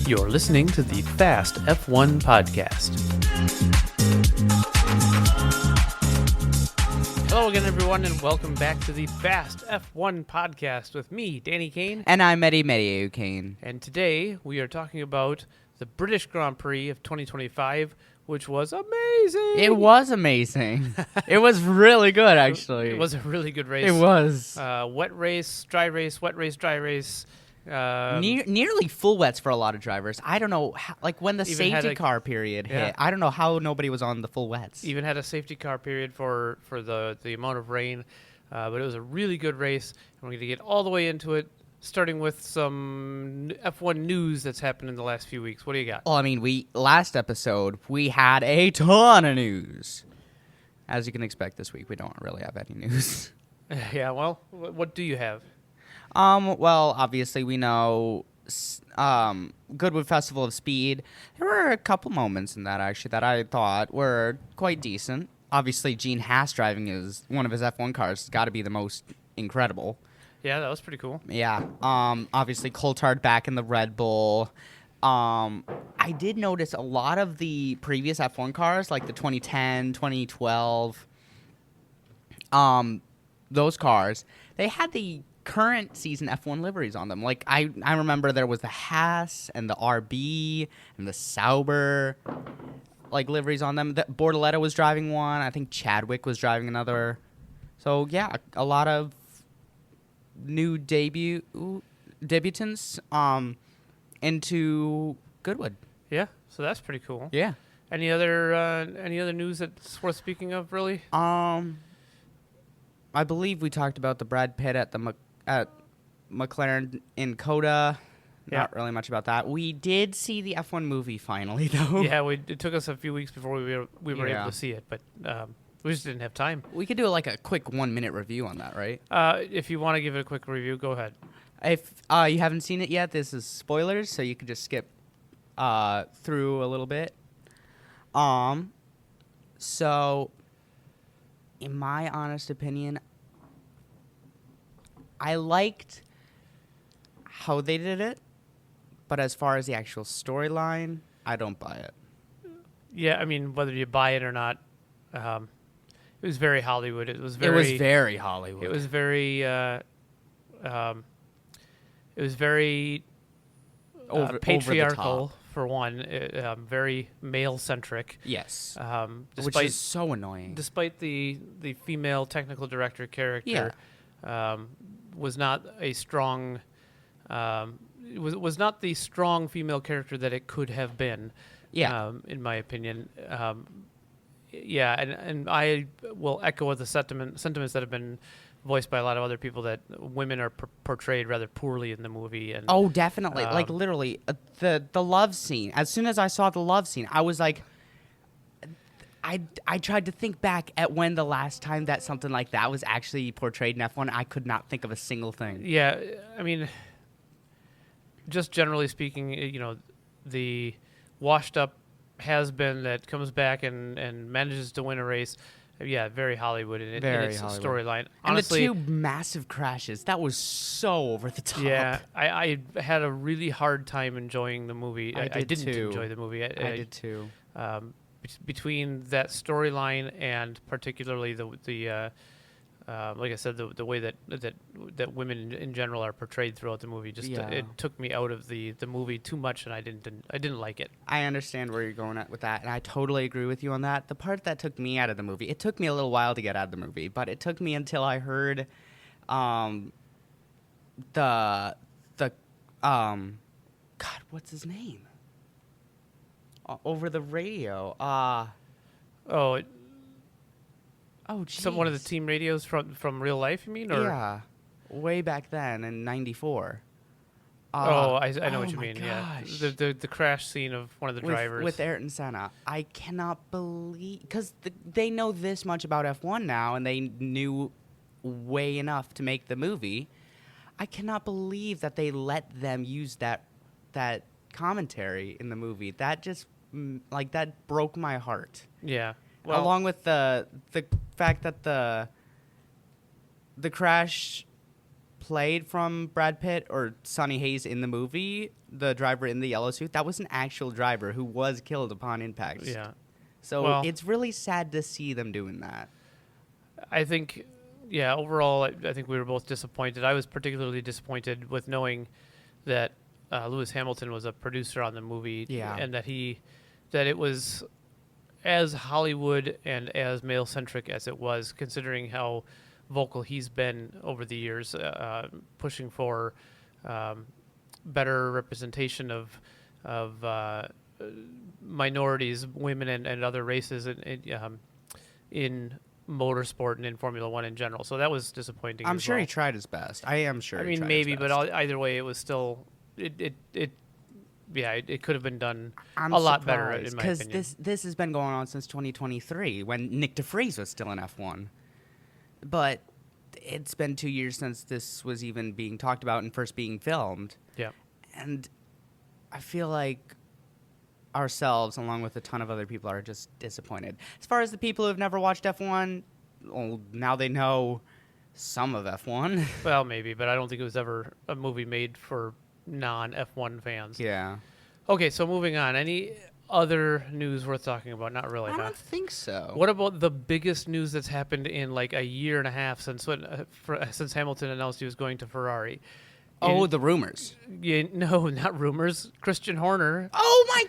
You're listening to the Fast F1 podcast. Hello again, everyone, and welcome back to the Fast F1 podcast with me, Danny Kane. And I'm Eddie Kane. And today we are talking about the British Grand Prix of 2025, which was amazing. It was amazing. It was really good, actually. It was a really good race. It was. Wet race, dry race, wet race, dry race. Nearly full wets for a lot of drivers. I don't know, when the Even safety car period hit, I don't know how nobody was on the full wets. Even had a safety car period for the amount of rain, but it was a really good race. And we're going to get all the way into it, starting with some F1 news that's happened in the last few weeks. What do you got? Well, I mean, last episode, we had a ton of news. As you can expect this week, we don't really have any news. Yeah, well, what do you have? Well, obviously we know Goodwood Festival of Speed. There were a couple moments in that, actually, that I thought were quite decent. Obviously, Gene Haas driving one of his F1 cars has got to be the most incredible. Yeah, that was pretty cool. Yeah. Obviously, Coulthard back in the Red Bull. I did notice a lot of the previous F1 cars, like the 2010, 2012, those cars, they had the current season F1 liveries on them. Like, I remember there was the Haas and the RB and the Sauber, like, liveries on them. Bortoleto was driving one. I think Chadwick was driving another. So, yeah, a lot of new debutants into Goodwood. Yeah, so that's pretty cool. Yeah. Any other news that's worth speaking of, really? I believe we talked about the Brad Pitt at McLaren in Coda. Yeah. Not really much about that. We did see the F1 movie finally, though. Yeah, it took us a few weeks before we were able to see it, but we just didn't have time. We could do like a quick 1-minute review on that, right? If you want to give it a quick review, go ahead. If you haven't seen it yet, this is spoilers, so you could just skip through a little bit. So, in my honest opinion, I liked how they did it, but as far as the actual storyline, I don't buy it. Yeah, I mean, whether you buy it or not, it was very Hollywood. It was very Hollywood. It was very patriarchal, for one. Very male centric. Yes. Which is so annoying. Despite the female technical director character, was not a strong. Was not the strong female character that it could have been. Yeah. In my opinion. Yeah, and I will echo the sentiments that have been voiced by a lot of other people that women are portrayed rather poorly in the movie. And oh, definitely. Like, literally, the love scene. As soon as I saw the love scene, I was like, I tried to think back at when the last time that something like that was actually portrayed in F1. I could not think of a single thing. Yeah, I mean, just generally speaking, the washed-up has-been that comes back and manages to win a race. Yeah, very Hollywood in its storyline. Honestly, and the two massive crashes, that was so over the top. Yeah, I had a really hard time enjoying the movie. I didn't enjoy the movie. I did too. Between that storyline and particularly the like I said, the way that women in general are portrayed throughout the movie, it took me out of the movie too much, and I didn't like it. I understand where you're going at with that, and I totally agree with you on that. The part that took me out of the movie, it took me a little while to get out of the movie, but it took me until I heard God, what's his name? Over the radio. Oh, geez. One of the team radios from real life, you mean? Or? Yeah, way back then in '94. I know what you mean. Gosh. Yeah, the crash scene of one of the drivers with Ayrton Senna. I cannot believe, because they know this much about F1 now, and they knew way enough to make the movie. I cannot believe that they let them use that commentary in the movie. That just that broke my heart. Yeah. Well, along with the fact that the crash played from Brad Pitt or Sonny Hayes in the movie, the driver in the yellow suit, that was an actual driver who was killed upon impact. Yeah. So Well, it's really sad to see them doing that. I think, yeah, overall, I think we were both disappointed. I was particularly disappointed with knowing that Lewis Hamilton was a producer on the movie, Yeah. and that it was as Hollywood and as male-centric as it was, considering how vocal he's been over the years, pushing for better representation of minorities, women, and other races in motorsport and in Formula One in general. So that was disappointing. I'm as sure well. he tried his best. I am sure. I he mean, tried maybe, his but best. either way, it was still it could have been done I'm a lot better, in my because opinion. this has been going on since 2023 when Nick DeVries was still in F1, but it's been 2 years since this was even being talked about and first being filmed, Yeah. and I feel like ourselves, along with a ton of other people, are just disappointed. As far as the people who have never watched F1, well, now they know some of F1. Well, maybe, but I don't think it was ever a movie made for non-F1 fans. Yeah. Okay, so moving on. Any other news worth talking about? Not really, I huh? don't think so. What about the biggest news that's happened in like a year and a half since since Hamilton announced he was going to Ferrari? Oh, the rumors. No, not rumors. Christian Horner. Oh my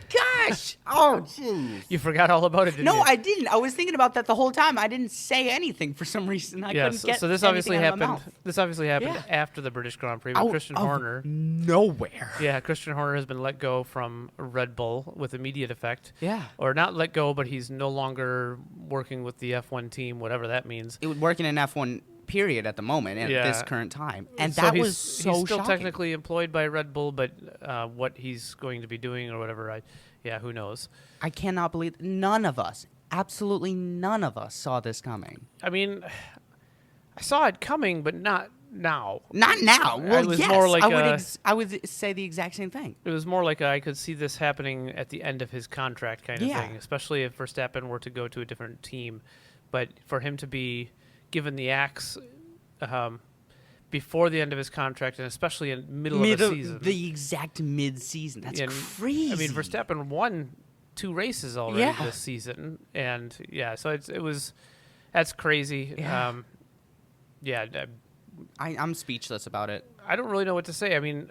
gosh! Oh, jeez. You forgot all about it, didn't you? No, I didn't. I was thinking about that the whole time. I didn't say anything for some reason. I couldn't get so this anything obviously out of my happened. mouth. This obviously happened Yeah. after the British Grand Prix. But Out Christian of Horner. nowhere. Yeah, Christian Horner has been let go from Red Bull with immediate effect. Yeah. Or not let go, but he's no longer working with the F1 team, whatever that means. It would work in an F1 period at the moment at Yeah. this current time, and So that he's- was so he's still shocking. technically employed by Red Bull, but what he's going to be doing or whatever, who knows? I cannot believe none of us, absolutely none of us, saw this coming. I mean, I saw it coming, but not now. Not now. Well, was yes, more like I would say the exact same thing. It was more like I could see this happening at the end of his contract kind of Yeah. thing, especially if Verstappen were to go to a different team. But for him to be given the axe before the end of his contract, and especially in middle of the season. The exact mid-season. That's And, crazy. I mean, Verstappen won 2 races already Yeah. this season, and so that's crazy. Yeah. I'm speechless about it. I don't really know what to say. I mean,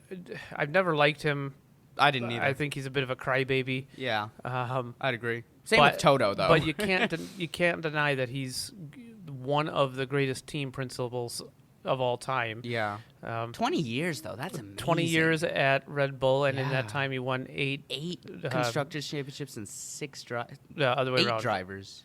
I've never liked him. I didn't either. I think he's a bit of a crybaby. Yeah, Um, I'd agree. Same with Toto, though. But you can't deny that he's one of the greatest team principals of all time. yeah. 20 years, though. That's amazing. 20 years at Red Bull, and in Yeah. that time he won 8 constructors championships and 6 other way around. drivers.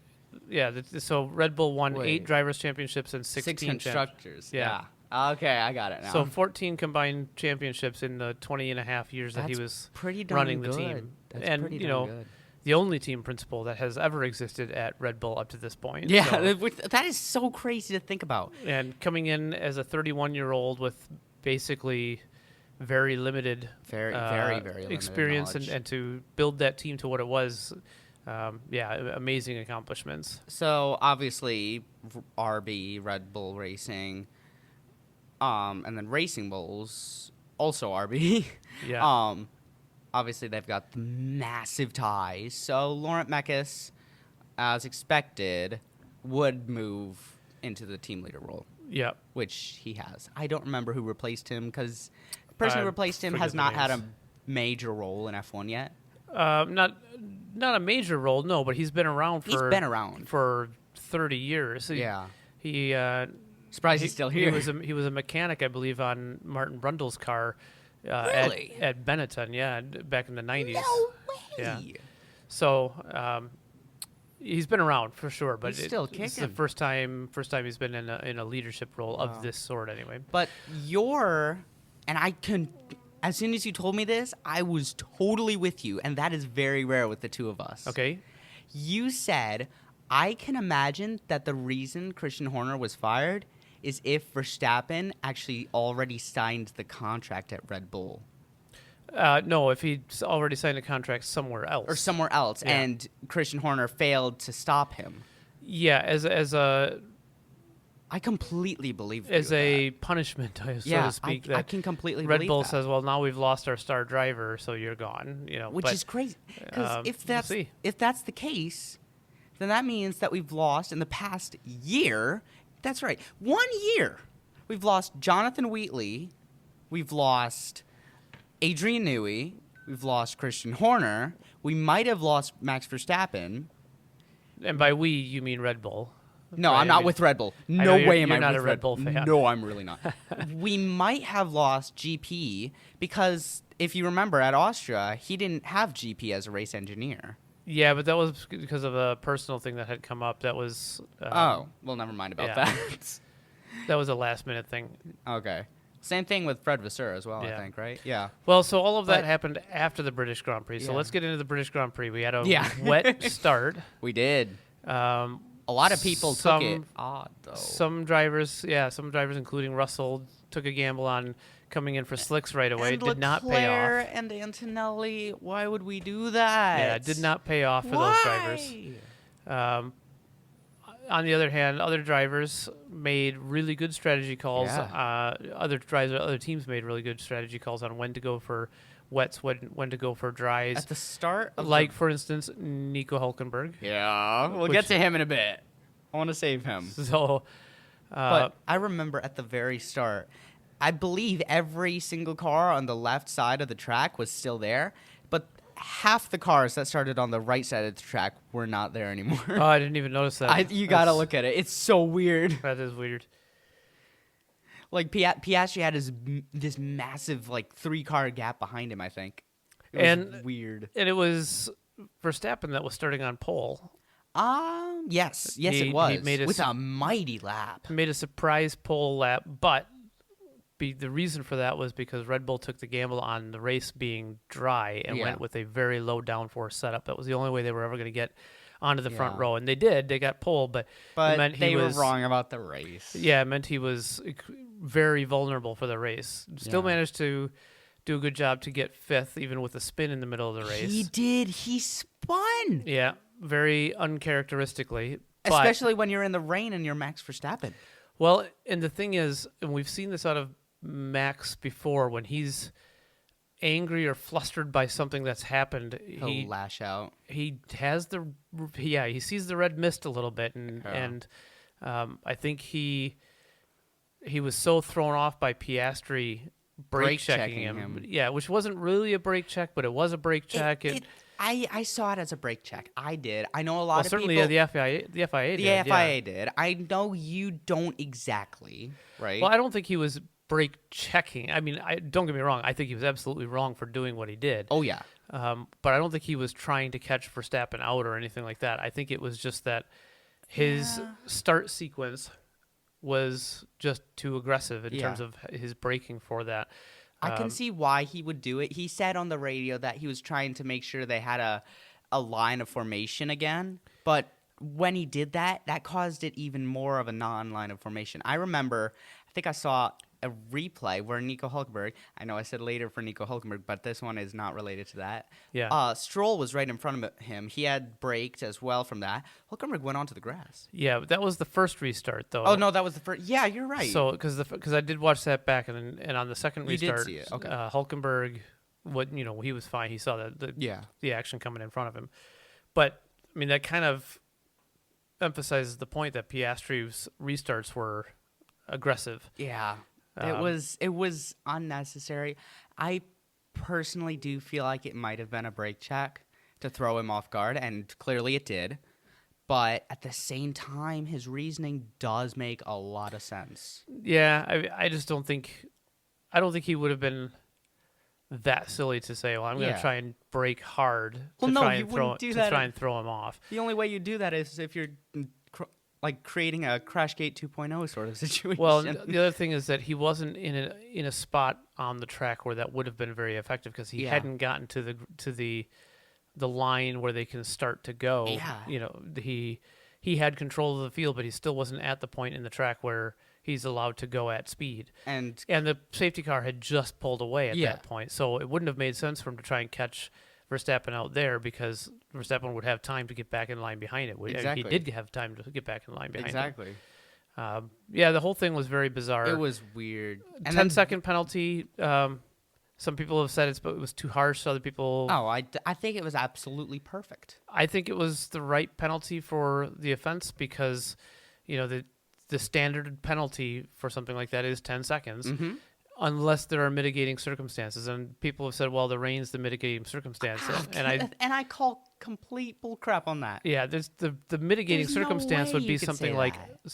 Yeah, so Red Bull won Wait. 8 drivers championships and 6 16 constructors. Yeah. Okay, I got it now. So 14 combined championships in the 20 and a half years that he That's was pretty darn running the good. team. That's and, pretty you darn know, good. the only team principal that has ever existed at Red Bull up to this point. Yeah, So- that is so crazy to think about. and coming in as a 31-year-old with basically very limited Very limited experience knowledge. and to build that team to what it was, amazing accomplishments. So obviously, RB Red Bull Racing, and then Racing Bulls also RB. Yeah. Obviously they've got massive ties. So Laurent Mekies, as expected, would move into the team leader role, Yeah. which he has. I don't remember who replaced him because the person who I replaced him forget has the not had a names. major role in F1 yet. Not a major role, no, but he's been around He's been around. for 30 years. Yeah. He Surprised he's still here. He was a mechanic, I believe, on Martin Brundle's car. Really? At Benetton, back in the 90s. No way. Yeah. So he's been around for sure, but He's still it's the kicking. first time he's been in a leadership role of this sort, anyway. But as soon as you told me this, I was totally with you, and that is very rare with the two of us. Okay. You said, I can imagine that the reason Christian Horner was fired is if Verstappen actually already signed the contract at Red Bull. No, if he'd already signed a contract somewhere else. Or somewhere else, Yeah. and Christian Horner failed to stop him. Yeah, as a I completely believe as you with a punishment, so yeah, to speak. I That can completely Red believe Bull that. says, "Well, now we've lost our star driver, so you're gone." Which is crazy. Because we'll see. if that's the case, then that means that we've lost in the past year. That's right, 1 year. We've lost Jonathan Wheatley. We've lost Adrian Newey. We've lost Christian Horner. We might have lost Max Verstappen. And by we, you mean Red Bull. No, Right, I'm not with Red Bull. know No you're- way am you're I not with a Red Bull fan. No, I'm really not. We might have lost GP because if you remember at Austria, he didn't have GP as a race engineer. Yeah, but that was because of a personal thing that had come up. That was Oh, well, never mind about yeah. that. that was a last minute thing. Okay. Same thing with Fred Vasseur as well, Yeah. I think, right? Yeah. Well, so all of that But- happened after the British Grand Prix. So Yeah. let's get into the British Grand Prix. We had a Yeah. wet start. We did. Um, A lot of people took it some- odd, though. Some drivers, including Russell, took a gamble on coming in for slicks right away. And Did not pay Leclerc off. and Antonelli, why would we do that? Yeah, did not pay off for those drivers. On the other hand, other drivers made really good strategy calls. Yeah. Other teams made really good strategy calls on when to go for wets, when to go for dries. At the start of Like, for instance, Nico Hulkenberg. Yeah, we'll Which- get to him in a bit. I want to save him. So, But I remember at the very start, I believe every single car on the left side of the track was still there, but half the cars that started on the right side of the track were not there anymore. oh, I didn't even notice that. You gotta That's- look at it. It's so weird. That is weird. Like Piastri had this massive 3-car gap behind him. I think. It was And- weird. And it was Verstappen that was starting on pole. Yes, He- it was he made a with s- a mighty lap. Made a surprise pole lap, but the reason for that was because Red Bull took the gamble on the race being dry and Yeah. went with a very low downforce setup. That was the only way they were ever going to get onto the front Yeah. row, and they did. They got pole, but But it meant they he was were wrong about the race. Yeah, it meant he was very vulnerable for the race. Still Yeah. managed to do a good job to get fifth, even with a spin in the middle of the race. He did. He spun. Yeah, very uncharacteristically. But, Especially when you're in the rain and you're Max Verstappen. well, and the thing is, and we've seen this out of Max before, when he's angry or flustered by something that's happened, He'll lash out. he has he sees the red mist a little bit, and I think he was so thrown off by Piastri brake checking him. Yeah, which wasn't really a brake check, but it was a brake check. I saw it as a brake check. I did. I know a lot Well, of certainly people. the FIA did. The yeah. FIA did. I know you don't exactly, right? Well, I don't think he was brake checking. I mean, don't get me wrong. I think he was absolutely wrong for doing what he did. Oh yeah. But I don't think he was trying to catch Verstappen out or anything like that. I think it was just that his start sequence was just too aggressive in terms of his braking for that. I can see why he would do it. He said on the radio that he was trying to make sure they had a line of formation again. But when he did that, that caused it even more of a non-line of formation. I remember, I think I saw a replay where Nico Hulkenberg, I know I said later for Nico Hulkenberg, but this one is not related to that. Yeah. Stroll was right in front of him. He had braked as well from that. Hulkenberg went onto the grass. Yeah, but that was the first restart, though. Oh, no, that was the first. Yeah, you're right. So, because I did watch that back, and on the second You did restart, see it, okay. Hulkenberg, he was fine. He saw the action coming in front of him, but I mean that kind of emphasizes the point that Piastri's restarts were aggressive. Yeah. It was unnecessary. I personally do feel like it might have been a brake check to throw him off guard, and clearly it did. But at the same time, his reasoning does make a lot of sense. Yeah, I just don't think he would have been that silly to say, well, I'm going to try and brake hard Well, to no, try you and wouldn't do that. try and throw him off. The only way you do that is if you're creating a Crashgate 2.0 sort of situation. Well, the other thing is that he wasn't in a spot on the track where that would have been very effective because he hadn't gotten to the line where they can start to go. Yeah. He had control of the field, but he still wasn't at the point in the track where he's allowed to go at speed. And the safety car had just pulled away at that point, so it wouldn't have made sense for him to try and catch Verstappen out there because Verstappen would have time to get back in line behind it. Exactly. He did have time to get back in line behind it. exactly. Yeah, the whole thing was very bizarre. It was weird. And 10-second penalty. Some people have said it was too harsh. Other people. Oh, I think it was absolutely perfect. I think it was the right penalty for the offense because, the standard penalty for something like that is 10 seconds, unless there are mitigating circumstances. And people have said, well, the rain's the mitigating circumstance. And I call complete bullcrap on that. Yeah, there's the mitigating There's no circumstance way would be you could something say like that.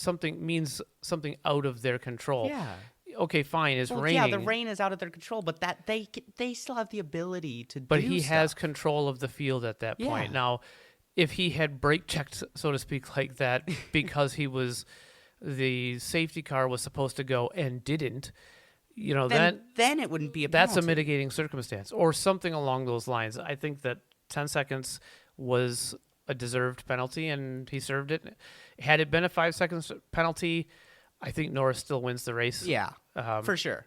something out of their control. Yeah. Okay, fine. It's Well, raining. yeah, the rain is out of their control, but that they still have the ability to But do he stuff. has control of the field at that point. Yeah. Now, if he had brake checked, so to speak, like that, because the safety car was supposed to go and didn't, then it wouldn't be a that's a penalty. mitigating circumstance or something along those lines. I think that 10 seconds was a deserved penalty, and he served it. Had it been a 5 seconds penalty, I think Norris still wins the race. Yeah, for sure.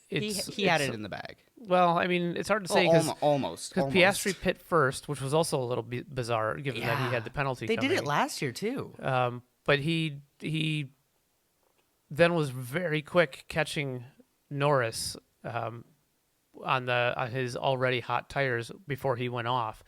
He had it in the bag. Well, I mean, it's hard to say because almost. Piastri pit first, which was also a little bit bizarre given that he had the penalty. They did it coming. last year too. But he then was very quick catching Norris on his already hot tires before he went off.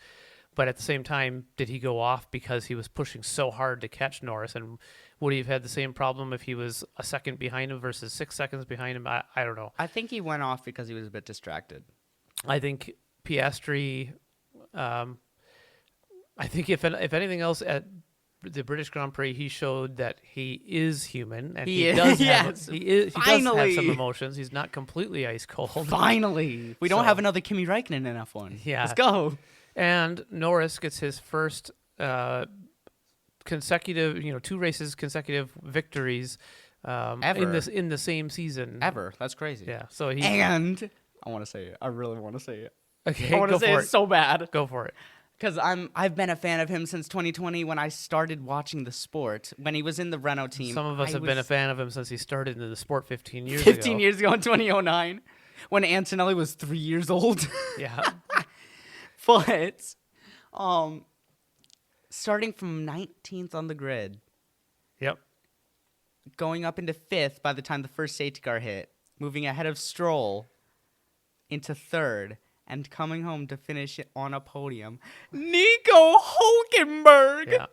But at the same time, did he go off because he was pushing so hard to catch Norris? And would he have had the same problem if he was a second behind him versus 6 seconds behind him? I don't know. I think he went off because he was a bit distracted. I think Piastri. I think if anything else at the British Grand Prix, he showed that he is human and he does have he does have some emotions. He's not completely ice cold. Finally, we don't have another Kimi Räikkönen in F1. Yeah, let's go. And Norris gets his first consecutive, 2 races consecutive victories Ever. in the same season. Ever. That's crazy. Yeah. So he And I want to say it. I really want to say it. Okay, I want to say it so bad. Go for it. Because I've been a fan of him since 2020 when I started watching the sport. When he was in the Renault team. Some of us have been a fan of him since he started in the sport 15 years 15 ago. years ago in 2009 when Antonelli was 3 years old. Yeah. But starting from 19th on the grid, Yep. going up into 5th by the time the first safety car hit, moving ahead of Stroll into 3rd, and coming home to finish it on a podium. Nico Hülkenberg! Yeah.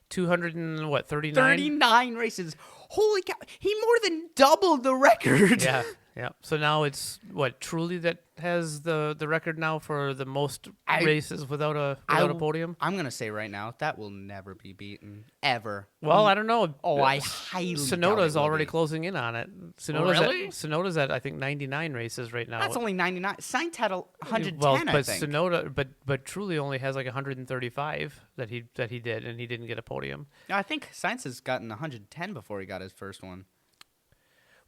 239? 39 races. Holy cow. He more than doubled the record. Yeah. Yeah. So now it's Trulli that has the record now for the most races without a podium? I'm going to say right now, that will never be beaten. Ever. Well, I don't know. Oh, I highly doubt Sonoda's it will already be. closing in on it. Really? Sonoda's at I think 99 races right now. That's only 99. Sainz had 110, well, I but think. Sonoda, but Trulli only has like 135 that he did, and he didn't get a podium. I think Sainz has gotten 110 before he got his first one.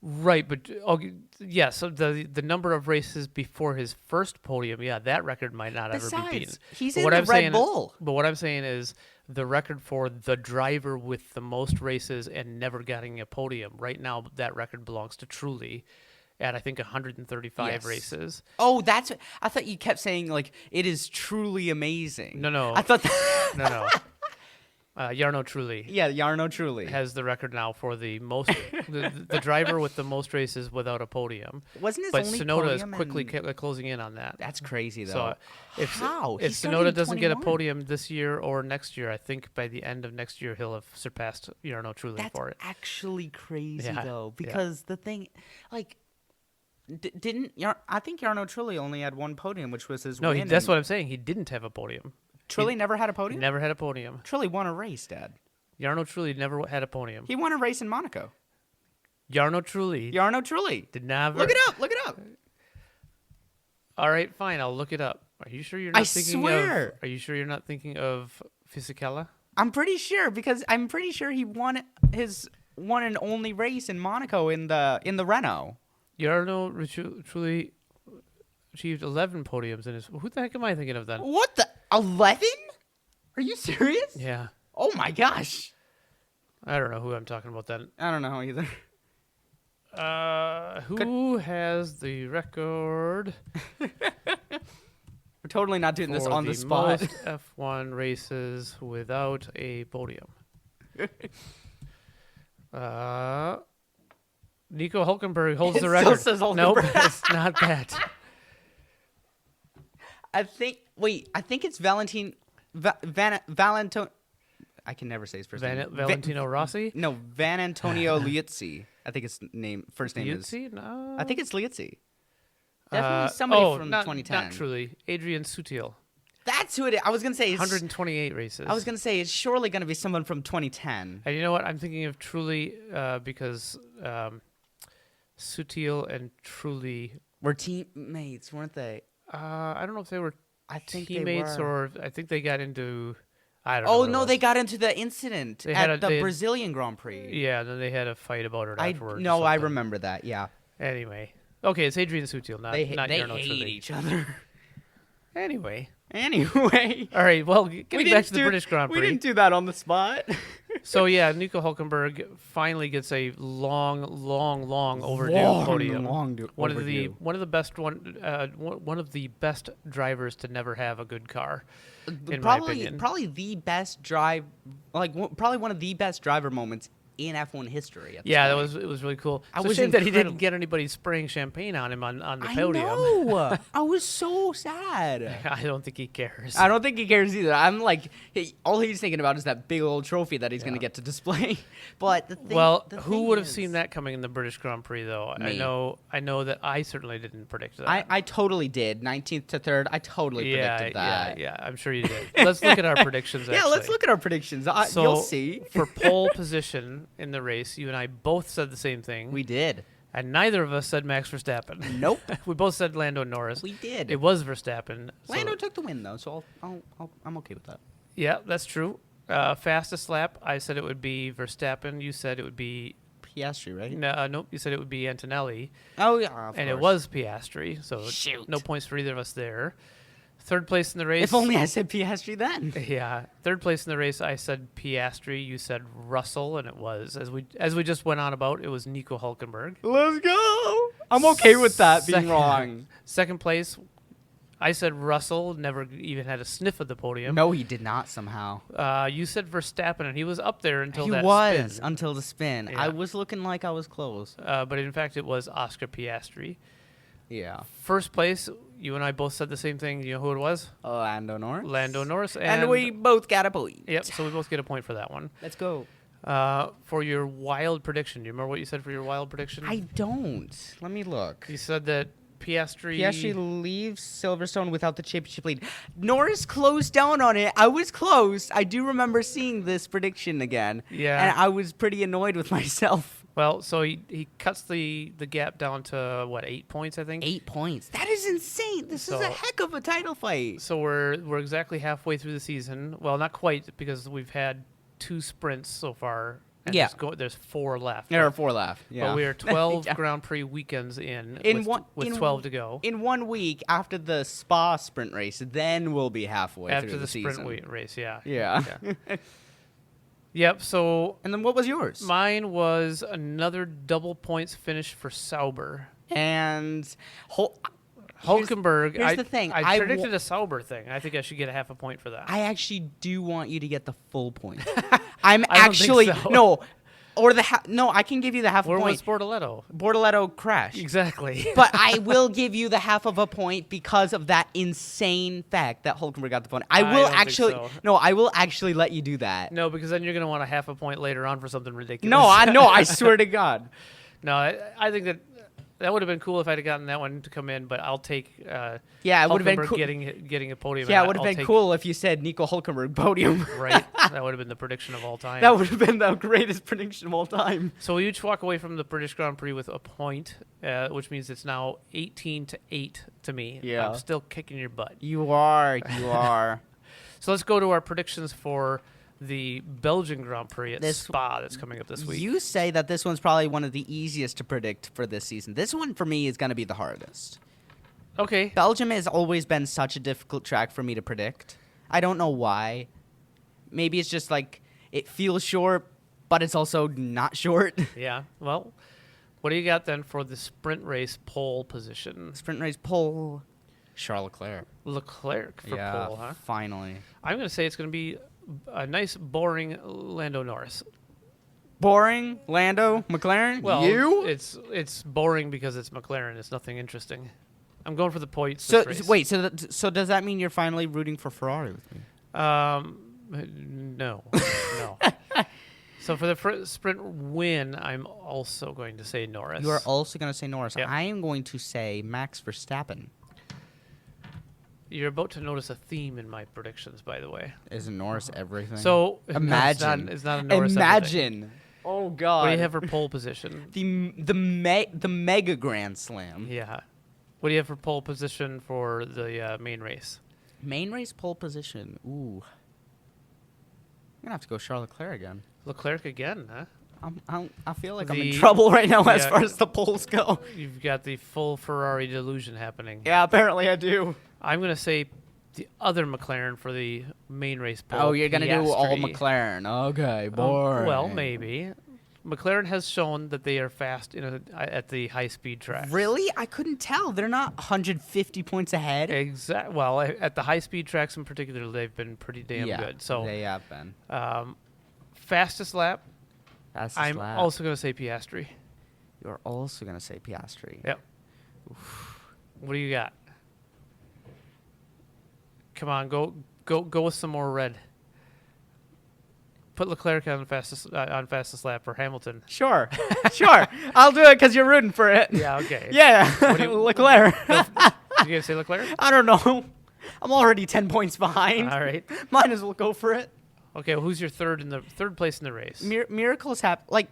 Right, but yeah. So the number of races before his first podium, yeah, that record might not ever be beaten. He's But in what the I'm Red saying, Bull. But what I'm saying is the record for the driver with the most races and never getting a podium. Right now, that record belongs to Trulli at I think 135 Yes. races. Oh, that's. I thought you kept saying like it is truly amazing. No. I thought. That No. Jarno Trulli yeah, Jarno Trulli. has the record now for the most the driver with the most races without a podium. Wasn't his But only Sonoda is podium quickly in- closing in on that. That's crazy though. So if How? if He started in Sonoda doesn't get a 21. podium this year or next year, I think by the end of next year he'll have surpassed Jarno Trulli That's for it. actually crazy Yeah, though, yeah. because the thing, like, I think Jarno Trulli only had one podium, which was his No, win. that's what I'm saying. He didn't have a podium. Trulli never had a He podium. never had a podium. Trulli won a race, Dad. Jarno Trulli never had a podium. He won a race in Monaco. Jarno Trulli Jarno Trulli. did never. Look it up. Look it up. All right, fine. I'll look it up. Are you sure you're not I thinking swear. of? Are you sure you're not thinking of Fisichella? I'm pretty sure because I'm pretty sure he won his one and only race in Monaco in the Renault. Jarno Trulli achieved 11 podiums in his. Who the heck am I thinking of then? What the 11? Are you serious? Yeah, Oh my gosh. I don't know who I'm talking about then. I don't know either. Who has the record We're totally not doing this for on the spot. most F1 races without a podium? Nico Hulkenberg holds It the still record. says Nope, Hulkenberg. it's not that. I think it's Valentino. I can never say his first name. Valentino Rossi? No, Van Antonio Liuzzi. I think his first name is. Liuzzi? No. I think it's Liuzzi. Definitely somebody from not, 2010. Not truly. Adrian Sutil. That's who it is. I was gonna say 128 races. I was gonna say it's surely gonna be someone from 2010. And you know what? I'm thinking of Truly because Sutil and Truly. Were teammates, weren't they? I don't know if they were I think teammates they were. or I think they got into. I don't know. Oh what it no, was. they got into the incident They had at the Brazilian Grand Prix. Yeah, then they had a fight about it afterwards. No, I something. remember that. Yeah, Anyway. Okay, it's Adrian Sutil, not they Jarno hate Trulli. each other. Anyway. All right, well, getting back to the British Grand Prix. We didn't do that on the spot. So, yeah, Nico Hulkenberg finally gets a long overdue podium. One of the best drivers to never have a good car, in my opinion. Probably the best drive, probably one of the best driver moments in F1 history. At this point. it was really cool. I It's a was shame that he didn't incredible. get anybody spraying champagne on him on the I podium. know. I was so sad. I don't think he cares. I don't think he cares either. I'm like, all he's thinking about is that big old trophy that he's going to get to display. But the thing, who would have seen that coming in the British Grand Prix, though? Me. I know that I certainly didn't predict that. I totally did. 19th to 3rd. I totally predicted that. Yeah, I'm sure you did. Let's look at our predictions. Yeah, let's look at our predictions. So, you'll see. For pole position in the race, you and I both said the same thing. We did. And neither of us said Max Verstappen. Nope. We both said Lando Norris. We did. It was Verstappen. Lando took the win, though, so I'm okay with that. Yeah, that's true. Fastest lap, I said it would be Verstappen. You said it would be... Piastri, right? Nope, you said it would be Antonelli. Oh, yeah, of And course. it was Piastri, so Shoot. no points for either of us there. Third place in the race. If only I said Piastri then. Yeah, third place in the race. I said Piastri. You said Russell, and it was as we just went on about. It was Nico Hulkenberg. Let's go. I'm okay with that being wrong. Second place, I said Russell. Never even had a sniff of the podium. No, he did not somehow. You said Verstappen, and he was up there until He that was spin. until the spin. Yeah. I was looking like I was close. But in fact, it was Oscar Piastri. Yeah. First place, you and I both said the same thing. You know who it was? Lando Norris. Lando Norris. And we both got a point. Yep, so we both get a point for that one. Let's go. For your wild prediction, do you remember what you said for your wild prediction? I don't. Let me look. You said that Piastri leaves Silverstone without the championship lead. Norris closed down on it. I was close. I do remember seeing this prediction again. Yeah. And I was pretty annoyed with myself. Well, so he cuts the gap down to, what, 8 points, I think? 8 points. That is insane. This is a heck of a title fight. So we're exactly halfway through the season. Well, not quite, because we've had 2 sprints so far. And Yeah. there's 4 left. There are 4 left. Yeah. But we are 12 Yeah. Grand Prix weekends with 12 to go. In 1 week after the Spa sprint race, then we'll be halfway After through the season. sprint race, yeah. Yeah. Yep, so And then what was yours? mine was another double points finish for Sauber. And Hulkenberg. here's the thing. I I predicted a Sauber thing. I think I should get a half a point for that. I actually do want you to get the full point. I'm I don't actually think so. no, or the no. I can give you the half Where a was point. Bortoletto? Bortoletto crash. Exactly. But I will give you the half of a point because of that insane fact that Hulkenberg got the point. I will don't think actually so. no. I will actually let you do that. No, because then you're going to want a half a point later on for something ridiculous. No, I swear to God. No, I think that would have been cool if I'd have gotten that one to come in, but I'll take Yeah, it would have been Hulkenberg cool. getting a podium. Yeah, and it would have I'll been take- cool if you said Nico Hulkenberg podium. Right? That would have been the prediction of all time. That would have been the greatest prediction of all time. So we each walk away from the British Grand Prix with a point, which means it's now 18-8 to me. Yeah. I'm still kicking your butt. You are. So let's go to our predictions for the Belgian Grand Prix at This- Spa that's coming up this week. You say that this one's probably one of the easiest to predict for this season. This one for me is going to be the hardest. Okay. Belgium has always been such a difficult track for me to predict. I don't know why. Maybe it's just like it feels short, but it's also not short. Yeah. Well, what do you got then for the sprint race pole position? Sprint race pole. Charles Leclerc. Leclerc for pole, huh? Finally. I'm going to say it's going to be a nice, boring Lando Norris. Boring. Lando, McLaren. Well, you. it's boring because it's McLaren. It's nothing interesting. I'm going for the points. So this race. wait. So does that mean you're finally rooting for Ferrari with me? No, no. So for the sprint win, I'm also going to say Norris. You are also going to say Norris. Yep. I am going to say Max Verstappen. You're about to notice a theme in my predictions, by the way. Isn't Norris everything? So imagine. it's not a Norris. Imagine. Everything. Oh God. What do you have for pole position? The mega Grand Slam. Yeah. What do you have for pole position for the main race? Main race pole position. Ooh. I'm gonna have to go Charles Leclerc again. Leclerc again, huh? I feel like I'm in trouble right now as far as the polls go. You've got the full Ferrari delusion happening. Yeah, apparently I do. I'm going to say the other McLaren for the main race pole. Oh, you're going to do all Piastri. McLaren. Okay, boring. Well, maybe. McLaren has shown that they are fast at the high-speed tracks. Really? I couldn't tell. They're not 150 points ahead. Well, at the high-speed tracks in particular, they've been pretty damn good. So they have been. Fastest lap, Fastest lap. also going to say Piastri. You're also going to say Piastri. Yep. What do you got? Come on, go with some more red. Put Leclerc on fastest lap for Hamilton. Sure. Sure. I'll do it because you're rooting for it. Yeah, okay. Yeah. You Leclerc. gonna say Leclerc? I don't know. I'm already 10 points behind. All right. Might as well go for it. Okay, well, who's your third place in the race? Miracles happen. Like,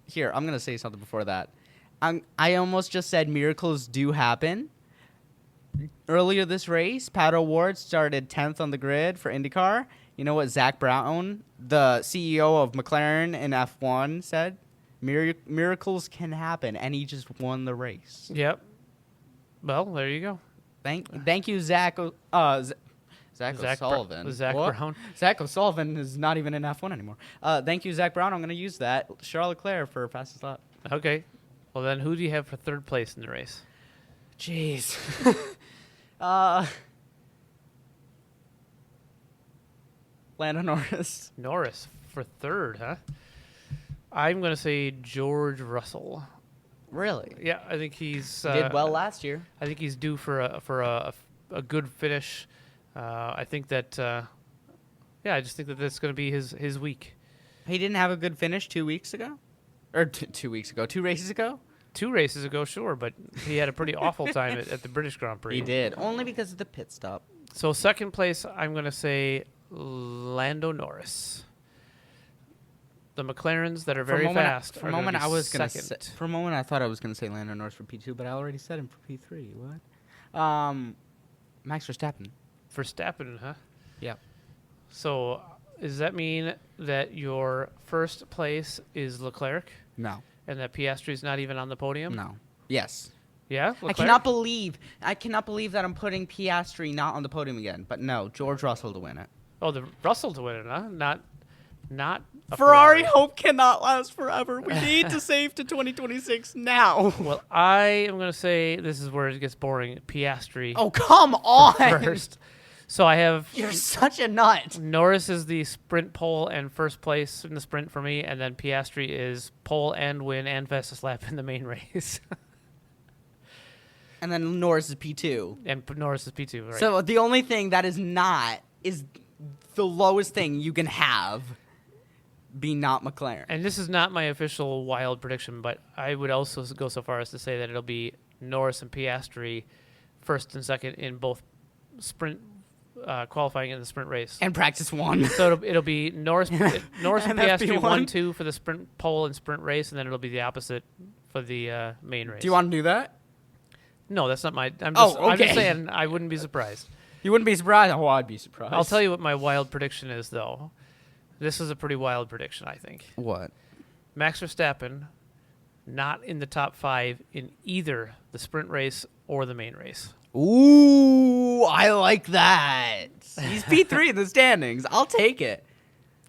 here, I'm going to say something before that. I almost just said miracles do happen. Earlier this race, Pato Ward started 10th on the grid for IndyCar. You know what Zach Brown, the CEO of McLaren in F1, said? Miracles can happen, and he just won the race. Yep. Well, there you go. Thank you, Zach. Zach O'Sullivan. Zach What? Brown. Zach O'Sullivan is not even in F1 anymore. Thank you, Zach Brown. I'm going to use that. Charles Leclerc for fastest lap. Okay. Well, then who do you have for third place in the race? Jeez. Lando Norris. Norris for third, huh? I'm going to say George Russell. Really? Yeah, I think he's Did well last year. I think he's due for a good finish. I think that I just think that that's going to be his week. He didn't have a good finish 2 weeks ago? Or 2 weeks ago. 2 races ago? 2 races ago, sure, but he had a pretty awful time at the British Grand Prix. He did. Only because of the pit stop. So second place, I'm going to say Lando Norris. The McLarens that are very fast. For a moment, I thought I was going to say Lando Norris for P2, but I already said him for P3. What? Max Verstappen. Verstappen, huh? Yeah. So does that mean that your first place is Leclerc? No. And that Piastri's not even on the podium? No. Yes. Yeah? Leclerc? I cannot believe that I'm putting Piastri not on the podium again. But no, George Russell to win it. Oh, the Russell to win it, huh? Not a Ferrari hope cannot last forever. We need to save to 2026 now. Well, I am going to say this is where it gets boring. Piastri. Oh, come on. First. So I have... You're such a nut. Norris is the sprint pole and first place in the sprint for me, and then Piastri is pole and win and fastest lap in the main race. And then Norris is P2. And Norris is P2, right? So the only thing that is not is the lowest thing you can have be not McLaren. And this is not my official wild prediction, but I would also go so far as to say that it'll be Norris and Piastri first and second in both sprint qualifying in the sprint race. And practice one. So it'll be Norris and Piastri FP1. 1-2 for the sprint pole and sprint race, and then it'll be the opposite for the main race. Do you want to do that? No, that's not my... I'm okay. just saying I wouldn't be surprised. You wouldn't be surprised? Oh, I'd be surprised. I'll tell you what my wild prediction is, though. This is a pretty wild prediction, I think. What? Max Verstappen not in the top 5 in either the sprint race or the main race. Ooh, I like that. He's P3 in the standings. I'll take it.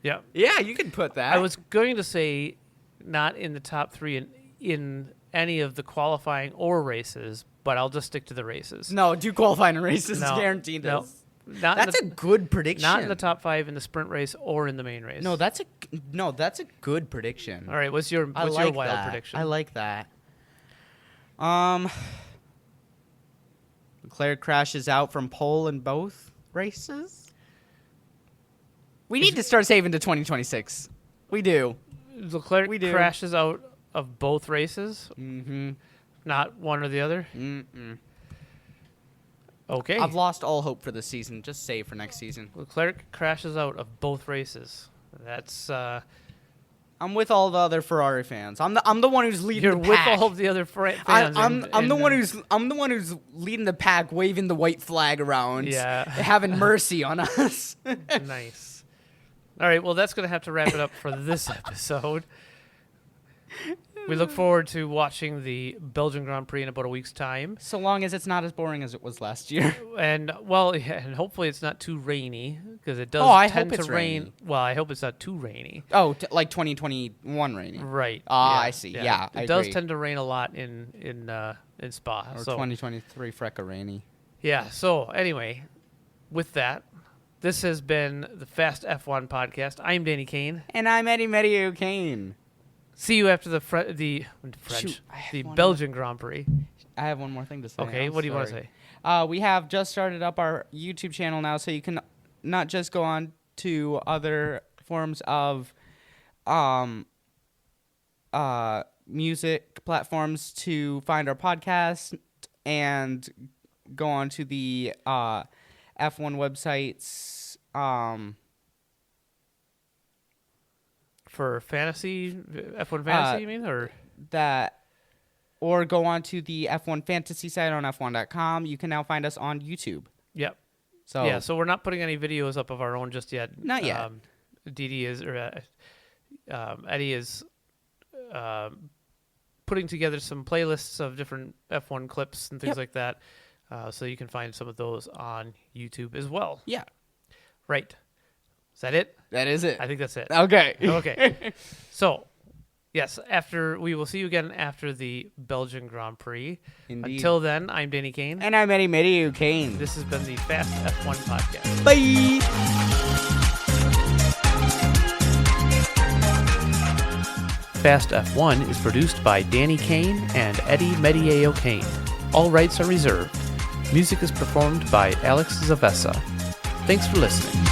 Yeah. Yeah, you can put that. I was going to say not in the top 3 in any of the qualifying or races, but I'll just stick to the races. No, do qualifying races. No, Guaranteed no. this. That's a good prediction. Not in the top 5 in the sprint race or in the main race. No, that's a good prediction. All right, what's your wild prediction? I like that. Leclerc crashes out from pole in both races. We need to start saving to 2026. We do. Leclerc crashes out of both races? Mm-hmm. Not one or the other? Mm-mm. Okay. I've lost all hope for this season. Just save for next season. Leclerc crashes out of both races. That's I'm with all the other Ferrari fans. I'm the one who's leading you're the pack. with all of the other fans. I'm the one who's leading the pack, waving the white flag around. Yeah. Having mercy on us. Nice. All right, well, that's going to have to wrap it up for this episode. We look forward to watching the Belgian Grand Prix in about a week's time. So long as it's not as boring as it was last year. And, well, yeah, and hopefully it's not too rainy, because it does tend to rain. Rainy. Well, I hope it's not too rainy. Oh, like 2021 rainy. Right. I see. Yeah, it I does agree. tend to rain a lot in Spa. Or so 2023 frecka rainy. yeah. So anyway, with that, this has been the Fast F1 podcast. I'm Danny Kane. And I'm Eddie Medio Kane. See you after the Belgian Grand Prix. I have one more thing to say. Okay, what do you want to say? We have just started up our YouTube channel now, so you can not just go on to other forms of music platforms to find our podcast and go on to the F1 websites. For fantasy, F1 fantasy, you mean, or or go on to the F1 fantasy site on F1.com. You can now find us on YouTube. Yep. So so we're not putting any videos up of our own just yet. Not yet. Eddie is putting together some playlists of different F1 clips and things like that, so you can find some of those on YouTube as well. Yeah. Right. Is that it? That is it. I think that's it. Okay. Okay. So, yes, we will see you again after the Belgian Grand Prix. Indeed. Until then, I'm Danny Kane. And I'm Eddie Medio Kane. This has been the Fast F1 podcast. Bye. Fast F1 is produced by Danny Kane and Eddie Medieo Kane. All rights are reserved. Music is performed by Alex Zavessa. Thanks for listening.